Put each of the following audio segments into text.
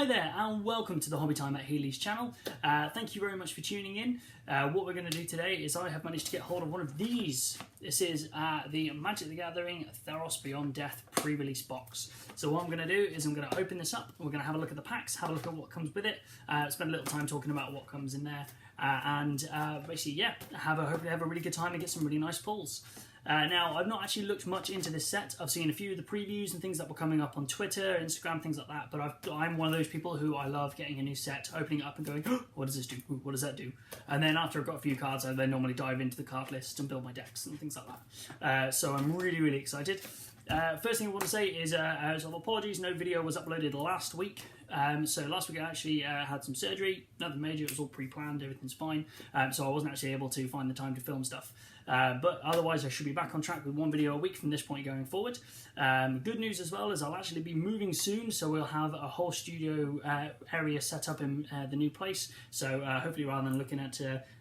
Hi there and welcome to the Hobbytime at Healys channel. Thank you very much for tuning in. What we're going to do today is I have managed to get hold of one of these. This is the Magic the Gathering Theros Beyond Death Pre-Release box. So what I'm going to do is I'm going to open this up, we're going to have a look at the packs, have a look at what comes with it, spend a little time talking about what comes in there, and basically, yeah, hopefully have a really good time and get some really nice pulls. Now, I've not actually looked much into this set. I've seen a few of the previews and things that were coming up on Twitter, Instagram, things like that, but I'm one of those people who I love getting a new set, opening it up and going, oh, what does this do? Ooh, what does that do? And then after I've got a few cards, I then normally dive into the card list and build my decks and things like that. So I'm really, really excited. First thing I want to say is sort of apologies, no video was uploaded last week. So last week I actually had some surgery, nothing major, it was all pre-planned, everything's fine. So I wasn't actually able to find the time to film stuff. But otherwise I should be back on track with one video a week from this point going forward. Good news as well is I'll actually be moving soon, so we'll have a whole studio area set up in the new place. So hopefully rather than looking at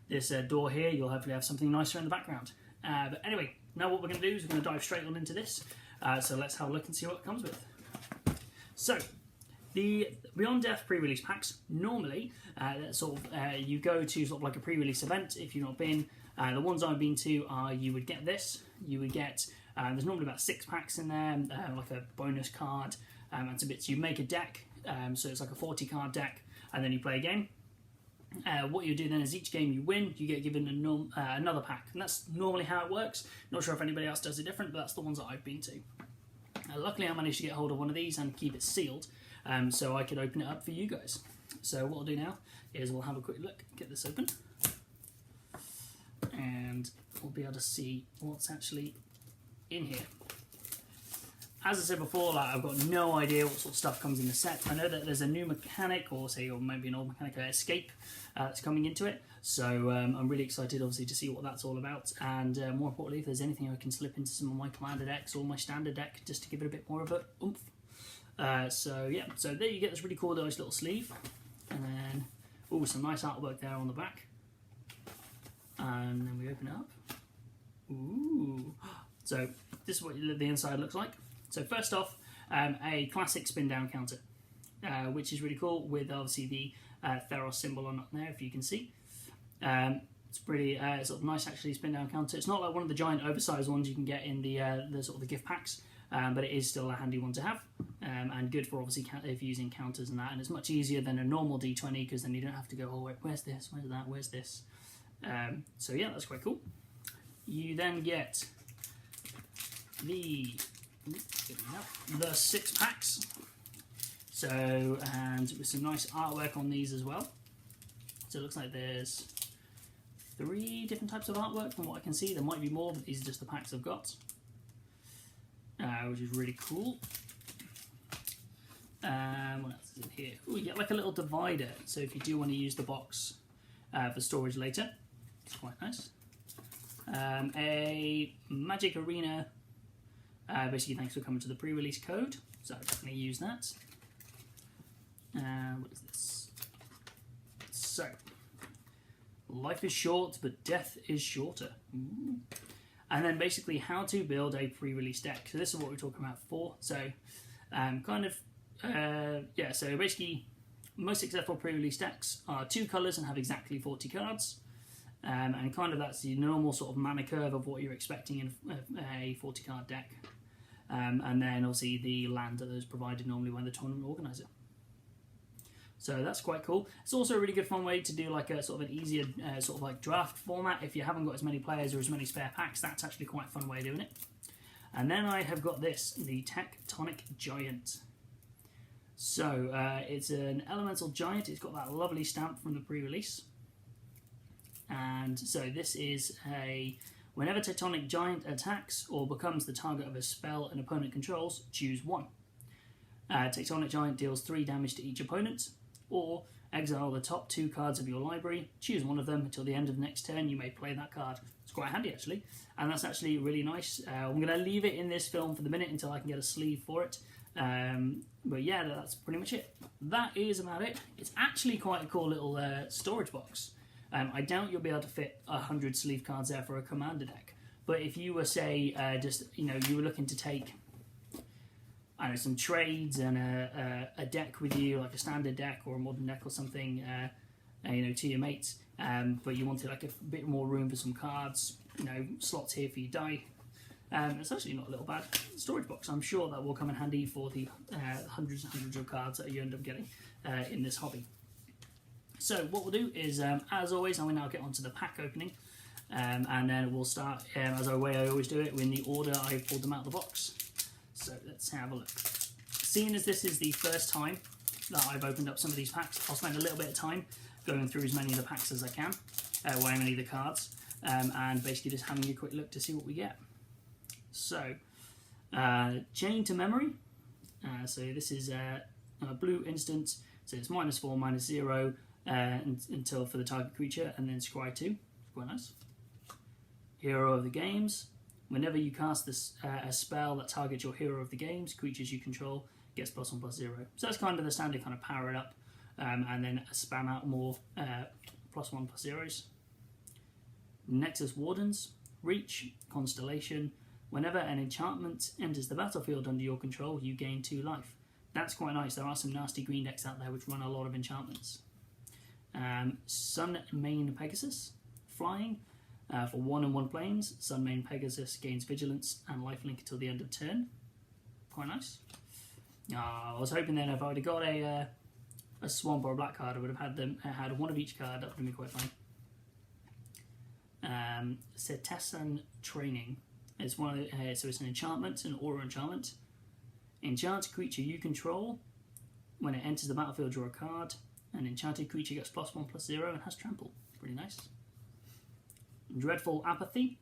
this door here, you'll hopefully have something nicer in the background. But anyway, now what we're going to do is we're going to dive straight on into this. So let's have a look and see what it comes with. So, the Beyond Death pre-release packs, normally, you go to sort of like a pre-release event if you've not been. The ones I've been to are you would get this, you would get, there's normally about 6 packs in there, like a bonus card, and some bits. You make a deck, so it's like a 40 card deck, and then you play a game. What you do then is each game you win, you get given another pack, and that's normally how it works. Not sure if anybody else does it different, but that's the ones that I've been to. Luckily I managed to get hold of one of these and keep it sealed, so I could open it up for you guys. So what I'll do now is we'll have a quick look, get this open, and we'll be able to see what's actually in here. As I said before, I've got no idea what sort of stuff comes in the set. I know that there's a new mechanic, or maybe an old mechanic, escape, that's coming into it. So I'm really excited, obviously, to see what that's all about. And more importantly, if there's anything I can slip into some of my commander decks or my standard deck, just to give it a bit more of a oomph. So yeah, so there you get this really cool, nice little sleeve, and then some nice artwork there on the back. And then we open it up. Ooh! So this is what the inside looks like. So first off, a classic spin down counter, which is really cool, with obviously the Theros symbol on there, if you can see. It's pretty sort of nice actually spin down counter. It's not like one of the giant oversized ones you can get in the sort of the gift packs, but it is still a handy one to have, and good for obviously if you're using counters and that. And it's much easier than a normal D20, because then you don't have to go, oh wait, where's this, where's that, where's this. So yeah, that's quite cool. You then get the 6 packs, so, and with some nice artwork on these as well. So it looks like there's 3 different types of artwork from what I can see. There might be more, but these are just the packs I've got, which is really cool. What else is in here? Oh, you get like a little divider, so if you do want to use the box for storage later, it's quite nice. A Magic Arena, basically thanks for coming to the pre-release code, so I'll definitely use that. What is this? So, life is short, but death is shorter. Ooh. And then basically how to build a pre-release deck. So this is what we're talking about before. So, yeah, so basically most successful pre-release decks are 2 colours and have exactly 40 cards. And kind of that's the normal sort of mana curve of what you're expecting in a 40 card deck. And then obviously the land that is provided normally by the tournament organizer. So that's quite cool. It's also a really good fun way to do like a sort of an easier sort of like draft format. If you haven't got as many players or as many spare packs, that's actually quite a fun way of doing it. And then I have got this, the Tectonic Giant. So it's an elemental giant. It's got that lovely stamp from the pre-release. And so this is whenever Tectonic Giant attacks or becomes the target of a spell an opponent controls, choose 1. Tectonic Giant deals 3 damage to each opponent, or exile the top 2 cards of your library, choose one of them until the end of the next turn, you may play that card. It's quite handy actually, and that's actually really nice. I'm going to leave it in this film for the minute until I can get a sleeve for it. But yeah, that's pretty much it. That is about it. It's actually quite a cool little storage box. I doubt you'll be able to fit 100 sleeve cards there for a commander deck. But if you were, say, you were looking to take I don't know, some trades and a deck with you, like a standard deck or a modern deck or something, you know, to your mates. But you wanted like a bit more room for some cards, you know, slots here for your die. It's actually not a little bad storage box. I'm sure that will come in handy for the hundreds and hundreds of cards that you end up getting in this hobby. So what we'll do is, as always, I will now get onto the pack opening, and then we'll start as I always do it, in the order I pulled them out of the box. So let's have a look. Seeing as this is the first time that I've opened up some of these packs, I'll spend a little bit of time going through as many of the packs as I can, or many of the cards, and basically just having a quick look to see what we get. So, Chain to Memory. So this is a blue instant, so it's -4, -0 until for the target creature, and then scry 2. Quite nice. Hero of the Games. Whenever you cast this, a spell that targets your hero of the games, creatures you control gets +1/+0. So that's kind of the standard kind of power it up, and then spam out more +1/+0s. Nexus Wardens. Reach, Constellation. Whenever an enchantment enters the battlefield under your control, you gain 2 life. That's quite nice. There are some nasty green decks out there which run a lot of enchantments. Sun Mane Pegasus. Flying. For 1 and 1 planes, Sun Mane Pegasus gains Vigilance and Lifelink until the end of turn. Quite nice. I was hoping then if I would have got a swamp or a black card, I would have had one of each card. That would have been quite fine. Cetizen Training. It's one of so it's an enchantment, an aura enchantment. Enchant creature you control. When it enters the battlefield, draw a card. An enchanted creature gets +1/+0 and has trample. Pretty nice. Dreadful Apathy.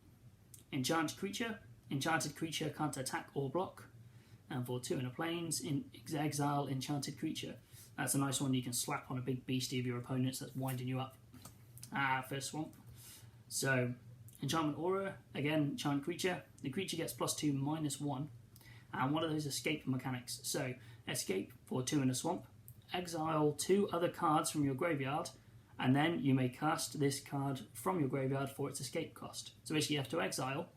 Enchanted creature can't attack or block. And for 2 and a planes, exile enchanted creature. That's a nice one you can slap on a big beastie of your opponents that's winding you up. First swamp. So, Enchantment Aura, again, enchanted creature. The creature gets +2, -1. And one of those escape mechanics. So, escape for 2 in a swamp. Exile 2 other cards from your graveyard. And then you may cast this card from your graveyard for its escape cost. So basically you have to exile,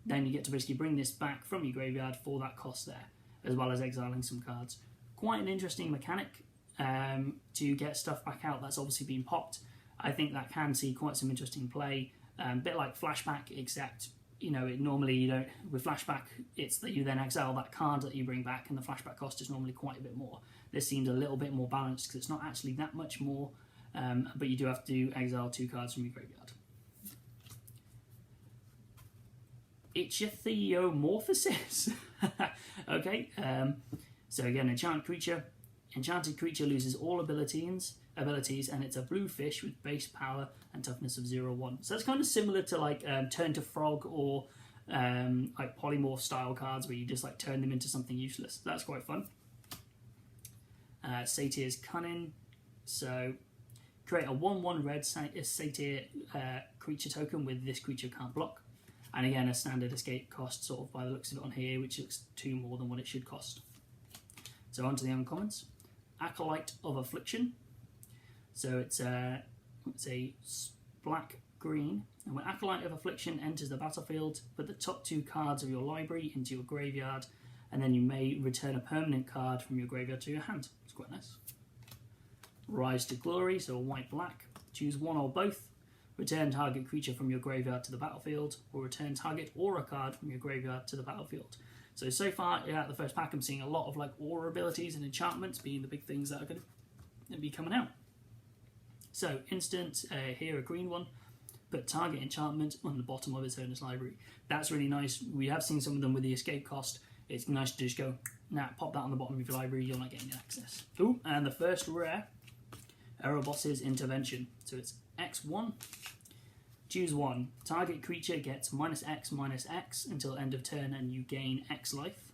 then you get to basically bring this back from your graveyard for that cost there, as well as exiling some cards. Quite an interesting mechanic to get stuff back out that's obviously been popped. I think that can see quite some interesting play. A bit like Flashback, except, you know, normally you don't, with Flashback, it's that you then exile that card that you bring back, and the Flashback cost is normally quite a bit more. This seems a little bit more balanced because it's not actually that much more. But you do have to exile 2 cards from your graveyard. Ichthyomorphosis. Okay, so again, enchanted creature. Enchanted creature loses all abilities, and it's a blue fish with base power and toughness of 0/1. So that's kind of similar to like Turn to Frog or like polymorph style cards where you just like turn them into something useless. That's quite fun. Satyr's Cunning. So create a 1/1 red Satyr creature token with this creature can't block. And again, a standard escape cost, sort of by the looks of it on here, which looks 2 more than what it should cost. So on to the uncommons. Acolyte of Affliction. So it's a black-green. And when Acolyte of Affliction enters the battlefield, put the top 2 cards of your library into your graveyard, and then you may return a permanent card from your graveyard to your hand. It's quite nice. Rise to Glory, so a white-black. Choose one or both. Return target creature from your graveyard to the battlefield, or return target aura card from your graveyard to the battlefield. So far, the first pack, I'm seeing a lot of like aura abilities and enchantments being the big things that are going to be coming out. So, instant, here a green one. Put target enchantment on the bottom of its owner's library. That's really nice. We have seen some of them with the escape cost. It's nice to just go, pop that on the bottom of your library, you're not getting access. Ooh, and the first rare, Erebos's Intervention. So it's X1. Choose one. Target creature gets -X/-X until end of turn and you gain X life.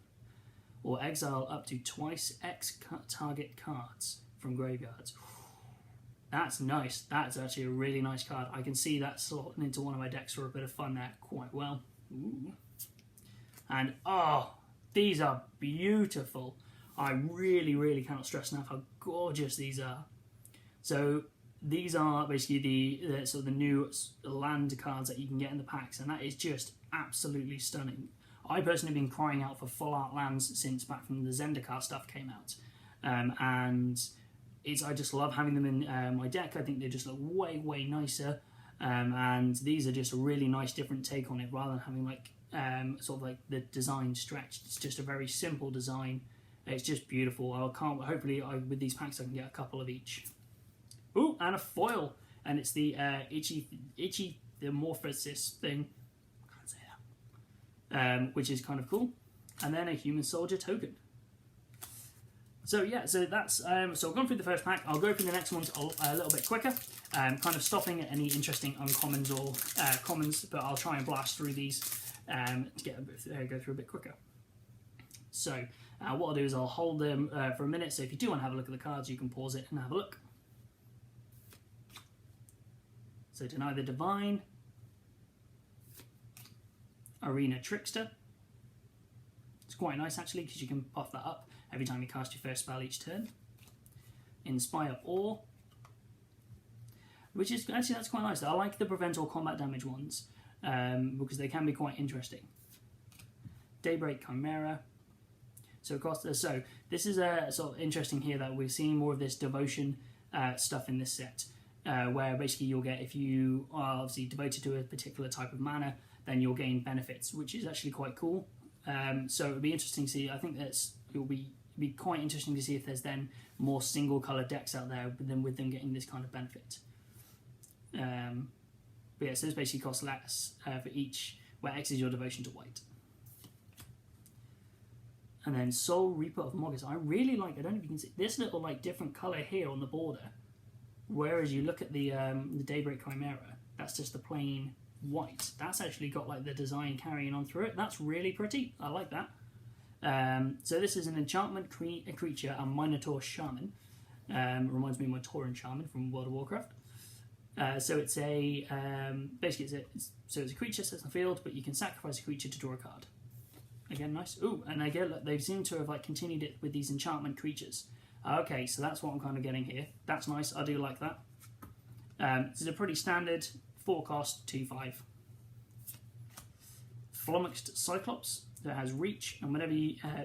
Or exile up to twice X target cards from graveyards. That's nice. That's actually a really nice card. I can see that slotting into one of my decks for a bit of fun there quite well. Ooh. And these are beautiful. I really cannot stress enough how gorgeous these are. So these are basically the new land cards that you can get in the packs, and that is just absolutely stunning. I personally have been crying out for full art lands since back from the Zendikar stuff came out, and I just love having them in my deck. I think they just look way nicer, and these are just a really nice different take on it rather than having like sort of like the design stretched. It's just a very simple design. It's just beautiful. Hopefully with these packs I can get a couple of each. Ooh, and a foil, and it's the itchy the Morphosis thing. I can't say that. Which is kind of cool. And then a human soldier token. So yeah, so that's so I've gone through the first pack. I'll go through the next ones a little bit quicker, kind of stopping at any interesting uncommons or commons, but I'll try and blast through these to go through a bit quicker. So what I'll do is I'll hold them for a minute. So if you do want to have a look at the cards, you can pause it and have a look. So Deny the Divine, Arena Trickster. It's quite nice actually because you can buff that up every time you cast your first spell each turn. Inspire Awe, which is actually that's quite nice. I like the prevent all combat damage ones because they can be quite interesting. Daybreak Chimera. So this is sort of interesting here that we're seeing more of this devotion stuff in this set. Where basically you'll get, if you are obviously devoted to a particular type of mana, then you'll gain benefits, which is actually quite cool. So it'll be interesting to see. I think it'll be quite interesting to see if there's then more single color decks out there with them getting this kind of benefit. But yeah, so this basically costs less for each, where X is your devotion to white. And then Soul Reaper of Mogis. I really like, I don't know if you can see, this little like different color here on the border. Whereas you look at the Daybreak Chimera, that's just the plain white. That's actually got like the design carrying on through it. That's really pretty. I like that. So this is an enchantment creature, a Minotaur Shaman. Reminds me of my Tauren Shaman from World of Warcraft. So it's a basically it's a creature sits in the field, but you can sacrifice a creature to draw a card. Again, nice. Ooh, and again, look, they seem to have like continued it with these enchantment creatures. Okay, so that's what I'm kind of getting here. That's nice. I do like that. This is a pretty standard 4-cost 2/5. Flummoxed Cyclops that has reach, and whenever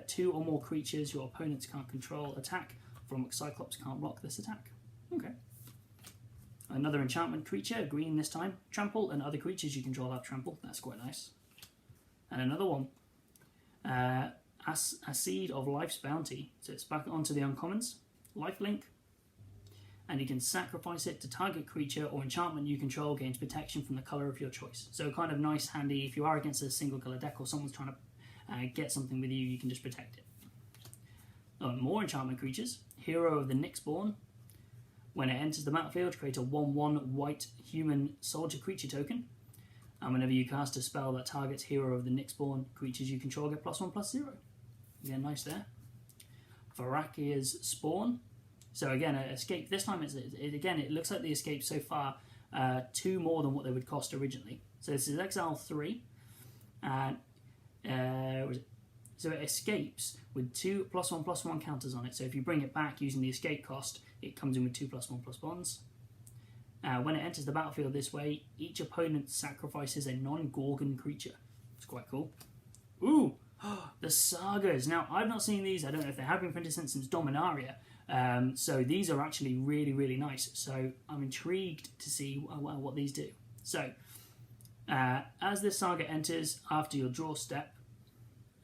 2 or more creatures your opponents can't control attack, Flummoxed Cyclops can't block this attack. Okay. Another enchantment creature, green this time. Trample, and other creatures you control have trample. That's quite nice. And another one. A Seed of Life's Bounty. So it's back onto the uncommons. Lifelink. And you can sacrifice it to target creature or enchantment you control gains protection from the colour of your choice. So kind of nice, handy, if you are against a single colour deck or someone's trying to get something with you, you can just protect it. More enchantment creatures. Hero of the Nyxborn. When it enters the battlefield, create a 1/1 white human soldier creature token. And whenever you cast a spell that targets Hero of the Nyxborn, creatures you control get +1/+0. Again, nice there. Varakia's Spawn. So again, escape. This time, it looks like the escape so far 2 more than what they would cost originally. So this is Exile 3. And so it escapes with 2 +1/+1 counters on it. So if you bring it back using the escape cost, it comes in with 2 +1/+1s. When it enters the battlefield this way, each opponent sacrifices a non-Gorgon creature. It's quite cool. Ooh, the Sagas. Now, I've not seen these. I don't know if they have been printed since Dominaria. So these are actually really, really nice. So I'm intrigued to see what these do. So, as this Saga enters, after your draw step,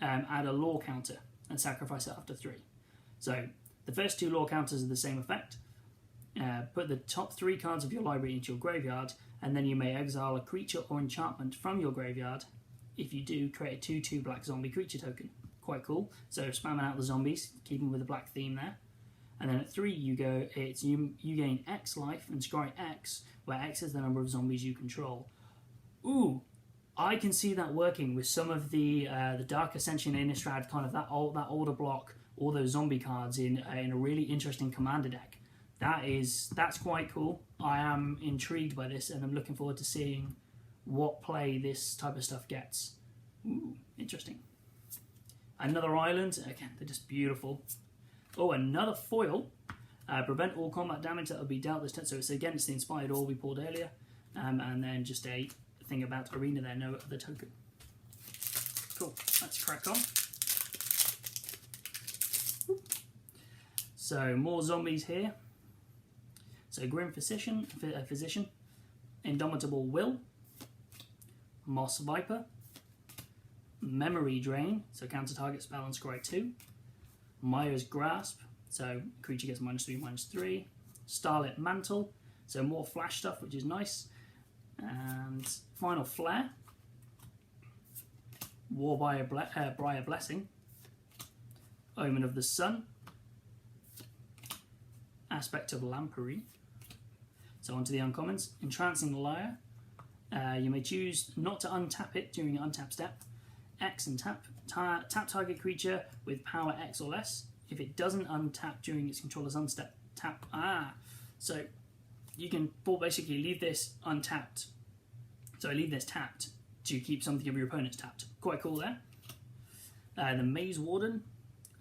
add a lore counter and sacrifice it after 3. So the first 2 lore counters are the same effect. Put the top 3 cards of your library into your graveyard, and then you may exile a creature or enchantment from your graveyard. If you do, create a 2/2 black zombie creature token. Quite cool. So spamming out the zombies, keeping with the black theme there. And then at 3 you gain X life and scry X, where X is the number of zombies you control. Ooh, I can see that working with some of the Dark Ascension Innistrad, kind of that older block, all those zombie cards in a really interesting commander deck. That's quite cool. I am intrigued by this, and I'm looking forward to seeing what play this type of stuff gets. Ooh, interesting. Another island. Again, they're just beautiful. Oh, another foil. Prevent all combat damage that will be dealt this turn. So it's against the Inspired Awe we pulled earlier. And then just a thing about Arena there, no other token. Cool, that's crack on. So more zombies here. So Grim Physician, Indomitable Will, Moss Viper, Memory Drain, so counter target spell on scry 2, Maya's Grasp, so creature gets -3/-3, Starlit Mantle, so more flash stuff, which is nice, and Final Flare, Briar Blessing, Omen of the Sun, Aspect of Lampery. So onto the uncommons. Entrancing Lyre. You may choose not to untap it during your untap step. X and tap. Tap target creature with power X or less. If it doesn't untap during its controller's unstep, tap. So you can basically leave this untapped. So leave this tapped to keep something of your opponent's tapped. Quite cool there. The Maze Warden.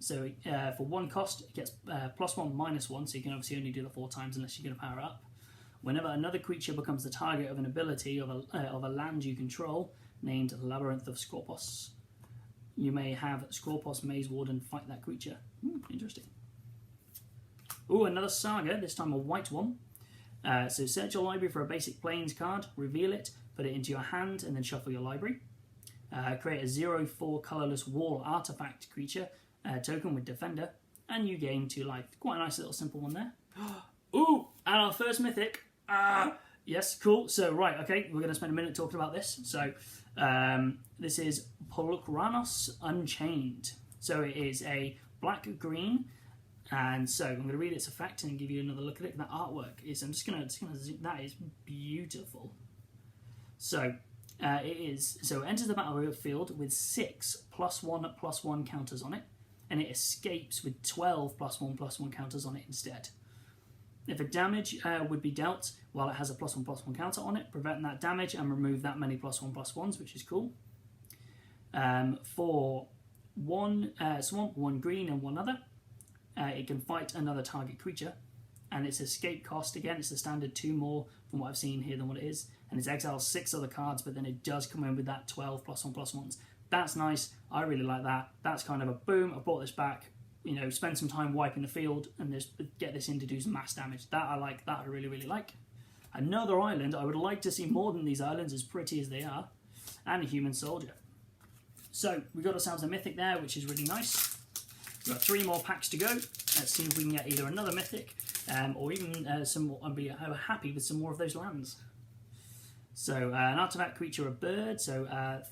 So for 1 cost, it gets +1/-1, so you can obviously only do that 4 times unless you're going to power it up. Whenever another creature becomes the target of an ability of a land you control, named Labyrinth of Scorpos, you may have Scorpos Maze Warden fight that creature. Interesting. Ooh, another Saga, this time a white one. So search your library for a basic Plains card, reveal it, put it into your hand, and then shuffle your library. Create a 0/4 colourless wall artifact creature token with Defender, and you gain 2 life. Quite a nice little simple one there. Ooh, and our first mythic. Yes, cool. So, right, okay, we're going to spend a minute talking about this. So, this is Polukranos Unchained. So, it is a black-green, and so I'm going to read its effect and give you another look at it. That artwork is, I'm just going to zoom, that is beautiful. So, it enters the battlefield with 6 +1/+1 counters on it, and it escapes with 12 +1/+1 counters on it instead. If a damage would be dealt while it has a +1/+1 counter on it, prevent that damage and remove that many +1/+1s, which is cool. For 1 swamp, 1 green, and 1 other, it can fight another target creature, and its escape cost, again, it's the standard 2 more from what I've seen here than what it is, and it exiles 6 other cards, but then it does come in with that 12 +1/+1s. That's nice. I really like that. That's kind of a boom. I brought this back. You know, spend some time wiping the field and get this in to do some mass damage. That I like. That I really, really like. Another island. I would like to see more than these islands, as pretty as they are. And a human soldier. So, we got ourselves a mythic there, which is really nice. We've got 3 more packs to go. Let's see if we can get either another mythic or even some more. I'll be happy with some more of those lands. So, an artifact creature, a bird. So a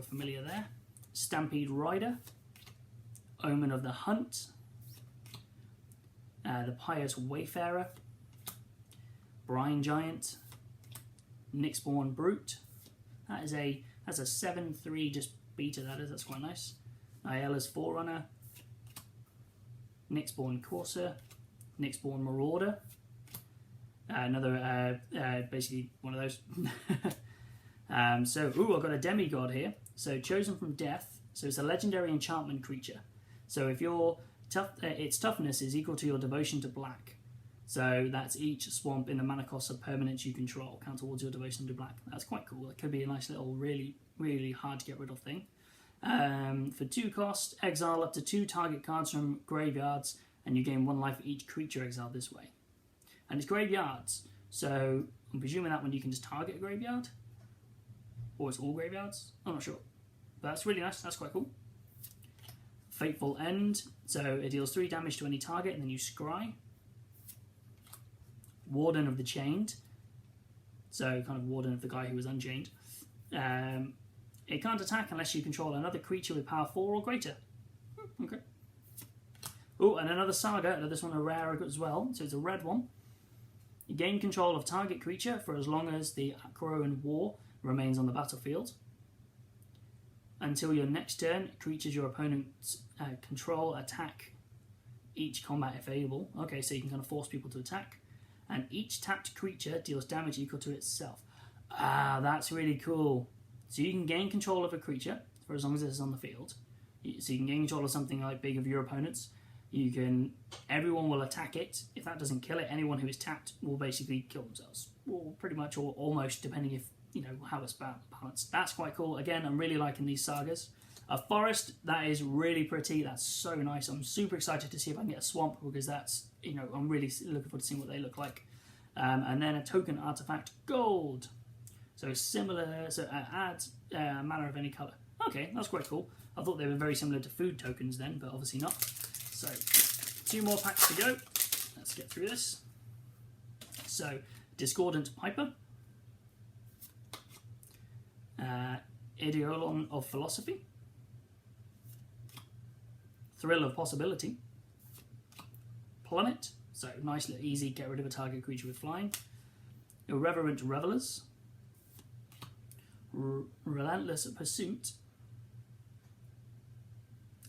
familiar there. Stampede Rider. Omen of the Hunt, the Pious Wayfarer, Brine Giant, Nyxborn Brute. That's a 7/3 just beta, that is, that's quite nice. Ayala's Forerunner, Nyxborn Courser, Nyxborn Marauder, another basically one of those. I've got a demigod here. So chosen from death. So it's a legendary enchantment creature. So if your its toughness is equal to your devotion to black. So that's each swamp in the mana cost of permanents you control count towards your devotion to black. That's quite cool. That could be a nice little, really, really hard to get rid of thing. For 2 cost, exile up to 2 target cards from graveyards, and you gain 1 life for each creature exiled this way. And it's graveyards, so I'm presuming that one you can just target a graveyard, or it's all graveyards. I'm not sure, but that's really nice. That's quite cool. Fateful End, so it deals 3 damage to any target, and then you scry. Warden of the Chained, so kind of Warden of the guy who was unchained. It can't attack unless you control another creature with power 4 or greater. Okay. Oh, and another Saga, this one a rare as well, so it's a red one. You gain control of target creature for as long as the Acroan War remains on the battlefield. Until your next turn, creatures your opponents control attack each combat if able. Okay, so you can kind of force people to attack. And each tapped creature deals damage equal to itself. That's really cool. So you can gain control of a creature for as long as it's on the field. So you can gain control of something like big of your opponents. Everyone will attack it. If that doesn't kill it, anyone who is tapped will basically kill themselves. Or pretty much, or almost, depending how it's balanced. That's quite cool. Again, I'm really liking these sagas. A forest, that is really pretty. That's so nice. I'm super excited to see if I can get a swamp, because that's, I'm really looking forward to seeing what they look like. And then a token artifact, gold. So similar, so adds mana of any color. Okay, that's quite cool. I thought they were very similar to food tokens then, but obviously not. So 2 more packs to go. Let's get through this. So Discordant Piper. Ideolon of Philosophy. Thrill of Possibility. Plummet, so nice little easy, get rid of a target creature with flying. Irreverent Revelers. Relentless Pursuit.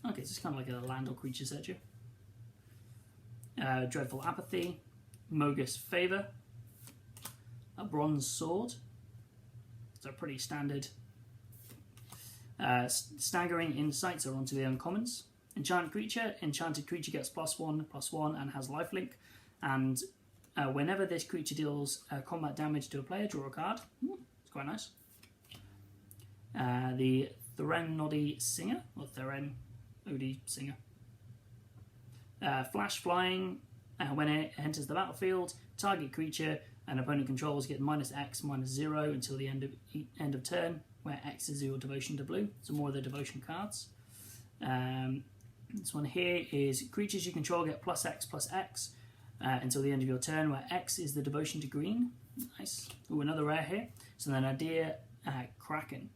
Okay, this is kind of like a land or creature searcher. Dreadful Apathy. Mogus Favor. A Bronze Sword. So pretty standard. Staggering Insights are onto the uncommons. Enchanted creature gets +1/+1 and has lifelink. And whenever this creature deals combat damage to a player, draw a card. It's quite nice. The Threnody Singer, or Threnody Singer. Flash Flying. When it enters the battlefield, target creature an opponent controls get -X/-0 until the end of turn, where X is your devotion to blue. So more of the devotion cards. This one here is creatures you control get +X/+X until the end of your turn, where X is the devotion to green. Nice. Ooh, another rare here. So then Idea Kraken.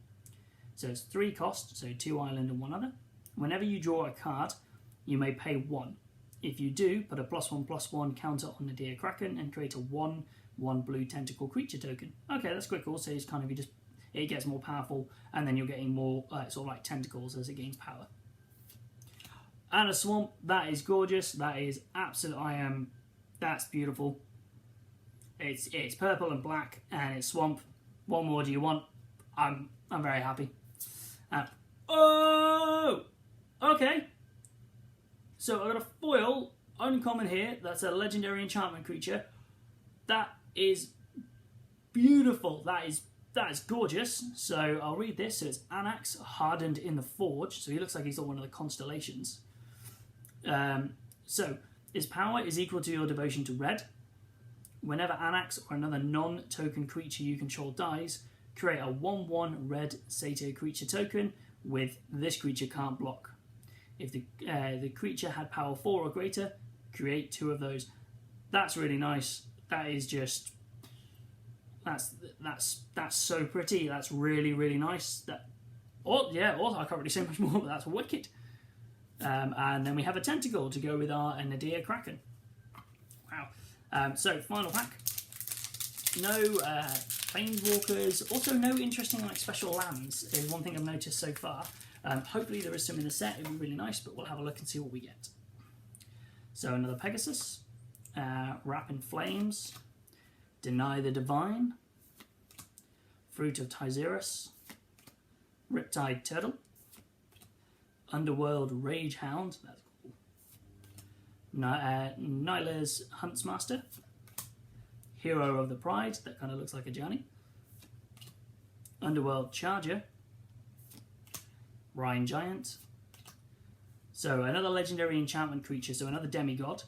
So it's 3 cost, so 2 island and 1 other. Whenever you draw a card, you may pay 1. If you do, put a +1/+1 counter on the Idea Kraken and create a 1/1 blue tentacle creature token. Okay, that's quite cool. So it's kind of it gets more powerful, and then you're getting more sort of like tentacles as it gains power. And a swamp, that is gorgeous. That is absolute. That's beautiful. It's purple and black, and it's swamp. What more do you want? I'm very happy. Oh, okay. So I've got a foil uncommon here. That's a legendary enchantment creature. That is beautiful. That is gorgeous. So I'll read this. So it's Anax, hardened in the forge. So he looks like he's on one of the constellations. So his power is equal to your devotion to red. Whenever Anax or another non-token creature you control dies, create a 1/1 red satyr creature token with this creature can't block. If the creature had power 4 or greater, create 2 of those. That's really nice. That is just that's so pretty. That's really, really nice. I can't really say much more, but that's wicked. And then we have a tentacle to go with our Idea Kraken. Wow. So final pack. No Planeswalkers. Also no interesting special lands is one thing I've noticed so far. Hopefully there is some in the set. It'd be really nice, but we'll have a look and see what we get. So another Pegasus. Wrap in Flames. Deny the Divine. Fruit of Tyzerus. Riptide Turtle. Underworld Rage Hound. That's cool. Nyla's Huntsmaster. Hero of the Pride. That kind of looks like a Johnny. Underworld Charger. Rhine Giant. So another legendary enchantment creature, so another demigod.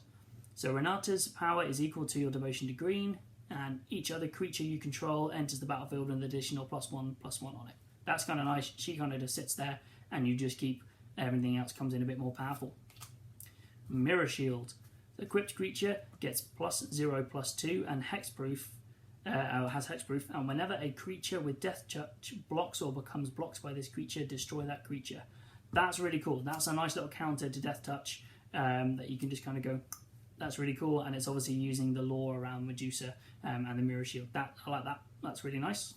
So Renata's power is equal to your devotion to green, and each other creature you control enters the battlefield with an additional +1/+1 on it. That's kind of nice. She kind of just sits there, and you just keep everything else comes in a bit more powerful. Mirror Shield. The equipped creature gets +0/+2 and hexproof. Has hexproof, and whenever a creature with Death Touch blocks or becomes blocked by this creature, destroy that creature. That's really cool. That's a nice little counter to Death Touch that you can just kind of go. That's really cool, and it's obviously using the lore around Medusa and the Mirror Shield. I like that. That's really nice.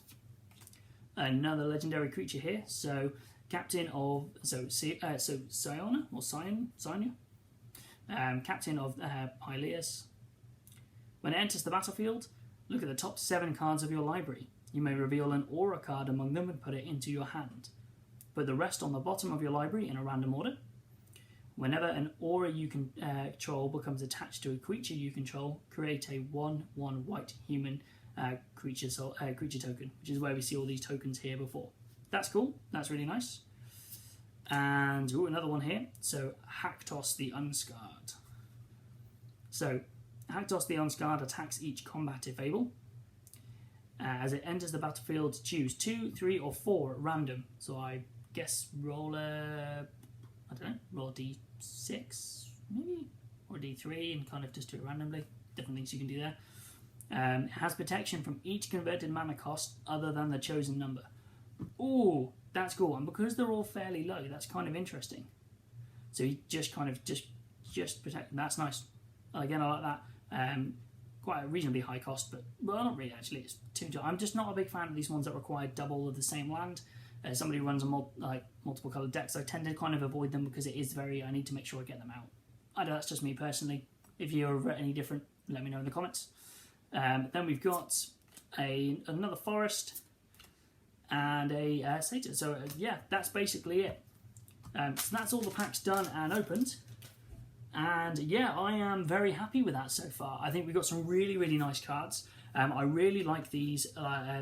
Another legendary creature here. So captain of Siona or Sionia. Captain of Hylias. When it enters the battlefield, look at the top 7 cards of your library. You may reveal an aura card among them and put it into your hand. Put the rest on the bottom of your library in a random order. Whenever an aura you control becomes attached to a creature you control, create a 1/1 white human creature token, which is where we see all these tokens here before. That's cool. That's really nice. And another one here. So Haktos the Unscarred. So Haktos the Unscarred attacks each combat if able. As it enters the battlefield, choose 2, 3, or 4 at random. So I guess roll a d6 maybe, or a d3, and kind of just do it randomly. Different things you can do there. It has protection from each converted mana cost other than the chosen number. Ooh, that's cool. And because they're all fairly low, that's kind of interesting. So you just kind of just protect. That's nice. Again, I like that. Quite a reasonably high cost, but well, not really actually. It's too. I'm just not a big fan of these ones that require double of the same land. As somebody who runs a multiple coloured decks, I tend to kind of avoid them because it is very. I need to make sure I get them out. I know that's just me personally. If you're any different, let me know in the comments. Then we've got another forest and a satyr. So yeah, that's basically it. So that's all the packs done and opened. And yeah, I am very happy with that so far. I think we've got some really, really nice cards. I really like these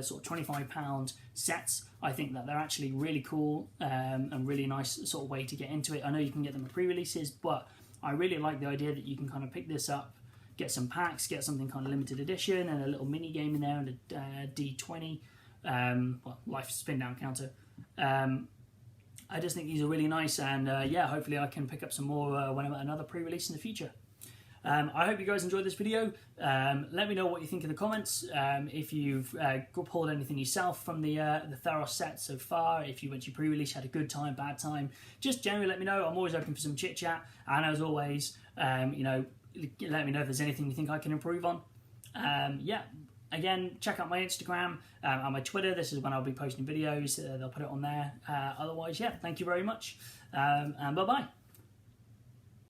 sort of £25 sets. I think that they're actually really cool and really nice sort of way to get into it. I know you can get them at pre-releases, but I really like the idea that you can kind of pick this up, get some packs, get something kind of limited edition, and a little mini game in there, and a D20, life spin down counter. I just think these are really nice, and yeah, hopefully I can pick up some more when I'm at another pre-release in the future. I hope you guys enjoyed this video. Let me know what you think in the comments. If you've pulled anything yourself from the Theros set so far, if you went to your pre-release, had a good time, bad time, just generally let me know. I'm always open for some chit-chat, and as always, you know, let me know if there's anything you think I can improve on. Yeah. Again, check out my Instagram and my Twitter. This is when I'll be posting videos. They'll put it on there. Otherwise, yeah, thank you very much. And bye-bye.